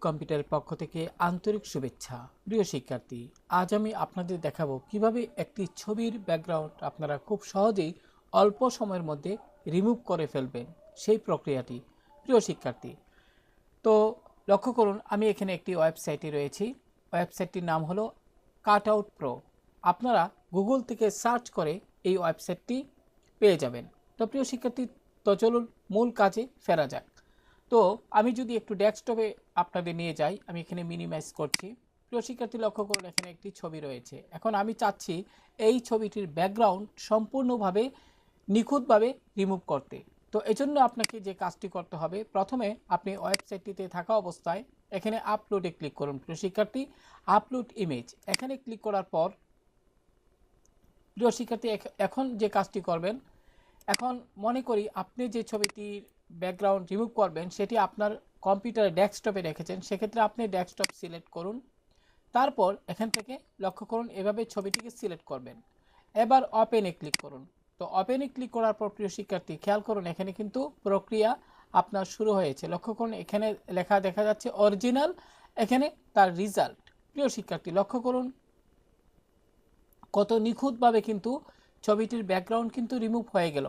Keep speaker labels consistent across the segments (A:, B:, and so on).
A: কম্পিউটারের পক্ষ থেকে আন্তরিক শুভেচ্ছা। প্রিয় শিক্ষার্থী, আজ আমি আপনাদের দেখাবো কিভাবে একটি ছবির ব্যাকগ্রাউন্ড আপনারা খুব সহজেই অল্প সময়ের মধ্যে রিমুভ করে ফেলবেন, সেই প্রক্রিয়াটি। প্রিয় শিক্ষার্থী, তো লক্ষ্য করুন, আমি এখানে একটি ওয়েবসাইটে রয়েছি। ওয়েবসাইটটির নাম হলো কাটআউট প্রো। আপনারা গুগল থেকে সার্চ করে এই ওয়েবসাইটটি পেয়ে যাবেন। তো প্রিয় শিক্ষার্থী, তো চলুন মূল কাজে ফেরা যাক। তো আমি যদি একটু ডেস্কটপে আপনাদের নিয়ে যাই, আমি এখানে মিনিমাইজ করছি। প্রিয় শিক্ষার্থী, লক্ষ্য করুন এখানে একটি ছবি রয়েছে। এখন আমি চাচ্ছি এই ছবিটির ব্যাকগ্রাউন্ড সম্পূর্ণভাবে নিখুঁতভাবে রিমুভ করতে। তো এজন্য আপনাকে যে কাজটি করতে হবে, প্রথমে আপনি ওয়েবসাইটটিতে থাকা অবস্থায় এখানে আপলোডে ক্লিক করুন। প্রিয় শিক্ষার্থী, আপলোড ইমেজ এখানে ক্লিক করার পর প্রিয় শিক্ষার্থী এখন যে কাজটি করবেন, এখন মনে করি আপনি যে ছবিটির ব্যাকগ্রাউন্ড রিমুভ করবেন সেটি আপনার কম্পিউটারে ডেস্কটপে রেখেছেন। সেক্ষেত্রে আপনি ডেস্কটপ সিলেক্ট করুন। তারপর এখান থেকে লক্ষ্য করুন এভাবে ছবিটিকে সিলেক্ট করবেন। এবার ওপেনে ক্লিক করুন। তো ওপেনে ক্লিক করার পর প্রিয় শিক্ষার্থী, খেয়াল করুন এখানে কিন্তু প্রক্রিয়া আপনার শুরু হয়েছে। লক্ষ্য করুন এখানে লেখা দেখা যাচ্ছে অরিজিনাল, এখানে তার রেজাল্ট। প্রিয় শিক্ষার্থী, লক্ষ্য করুন কত নিখুঁতভাবে কিন্তু ছবিটির ব্যাকগ্রাউন্ড কিন্তু রিমুভ হয়ে গেল।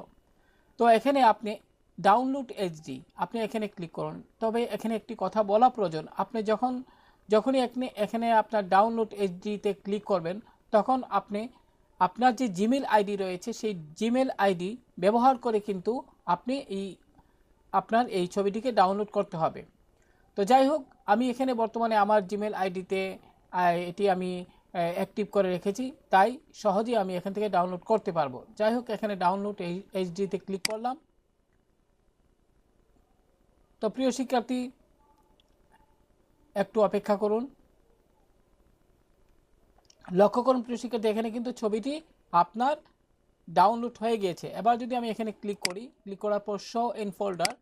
A: তো এখানে আপনি ডাউনলোড এইচডি আপনি এখানে ক্লিক করুন। তবে এখানে একটি কথা বলা প্রয়োজন, আপনি যখনই এখানে আপনার ডাউনলোড এইচডিতে ক্লিক করবেন, তখন আপনি আপনার যে জিমেল আইডি রয়েছে সেই জিমেল আইডি ব্যবহার করে কিন্তু আপনি আপনার এই ছবিটিকে ডাউনলোড করতে হবে। তো যাই হোক, আমি এখানে বর্তমানে আমার জিমেল আইডিতে এটি আমি অ্যাক্টিভ করে রেখেছি, তাই সহজেই আমি এখান থেকে ডাউনলোড করতে পারবো। যাই হোক, এখানে ডাউনলোড এইচডিতে ক্লিক করলাম। তো প্রিয় শিক্ষার্থী, একটু অপেক্ষা করুন। লক্ষ্য করুন প্রিয় শিক্ষার্থী, এখানে কিন্তু ছবিটি আপনার ডাউনলোড হয়ে গিয়েছে। এবার যদি আমি এখানে ক্লিক করি, ক্লিক করার পর শো ইন ফোল্ডার,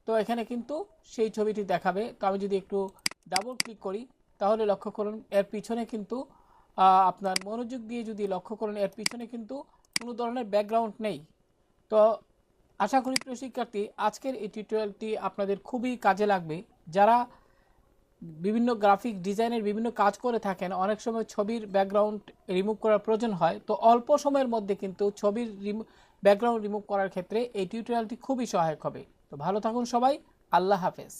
A: তো এখানে কিন্তু সেই ছবিটি দেখাবে। তো আমি যদি একটু ডাবল ক্লিক করি, তাহলে লক্ষ্য করুন এর পিছনে কিন্তু আপনার মনোযোগ দিয়ে যদি লক্ষ্য করুন, এর পিছনে কিন্তু কোনো ধরনের ব্যাকগ্রাউন্ড নেই। তো আশা করি প্রিয় শিক্ষার্থী, আজকের এই টিউটোরিয়ালটি আপনাদের খুবই কাজে লাগবে। যারা বিভিন্ন গ্রাফিক ডিজাইনের বিভিন্ন কাজ করে থাকেন, অনেক সময় ছবির ব্যাকগ্রাউন্ড রিমুভ করার প্রয়োজন হয়। তো অল্প সময়ের মধ্যে কিন্তু ছবির ব্যাকগ্রাউন্ড রিমুভ করার ক্ষেত্রে এই টিউটোরিয়ালটি খুবই সহায়ক হবে। তো ভালো থাকুন সবাই, আল্লাহ হাফেজ।